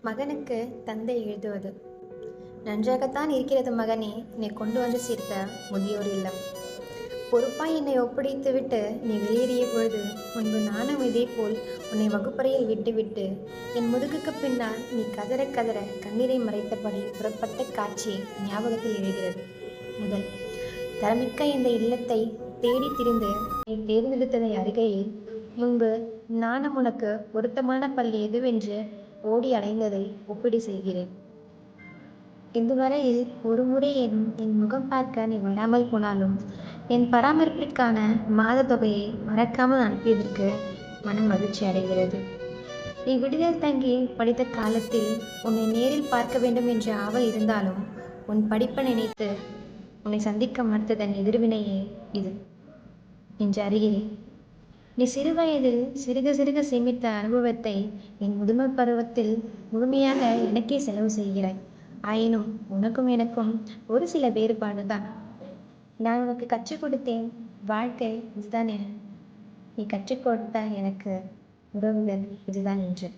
மகனுக்கு தந்தை எழுதுவது. நன்றாகத்தான் இருக்கிறது மகனே, நீ கொண்டு வந்து சேர்த்த முதியோர் இல்லம். பொறுப்பாய் என்னை ஒப்படைத்துவிட்டு நீ வெளியேறிய பொழுது முன்பு நானும் இதே போல் உன்னை வகுப்பறையில் விட்டுவிட்டு என் முதுகுக்கு பின்னால் நீ கதற கதற கண்ணீரை மறைத்தபடி புறப்பட்ட காட்சி ஞாபகத்தில் எழுகிறது. முதல் தரமிக்க இந்த இல்லத்தை தேடி திரிந்து நீ தேர்ந்தெடுத்ததை அறிகையில் முன்பு நானும் உனக்கு பொருத்தமான பள்ளி எதுவென்று ஓடி அலைந்ததை ஒப்பிடு செய்கிறேன். இதுவரையில் ஒரு முறை என் முகம் பார்க்க நீ விடாமல் போனாலும் என் பராமரிப்பிற்கான மாத தொகையை மறக்காமல் அனுப்பியதற்கு மனம் மகிழ்ச்சி அடைகிறது. நீ விடுதல் தங்கி படித்த காலத்தில் உன்னை நேரில் பார்க்க வேண்டும் என்ற ஆவல் இருந்தாலும் உன் படிப்பை நினைத்து உன்னை சந்திக்க மறுத்ததன் எதிர்வினையே இது என்று அறிகிறேன். நீ சிறு வயதில் சிறுக சிறுக சேமித்த அனுபவத்தை என் முதுமை பருவத்தில் முழுமையாக எனக்கே செலவு செய்கிறாய். ஆயினும் உனக்கும் எனக்கும் ஒரு சில வேறுபாடு தான். நான் உனக்கு கற்றுக் கொடுத்தேன் வாழ்க்கை இதுதான் என, நீ கற்றுக் கொடுத்த எனக்கு உறவுகள் இதுதான் என்று.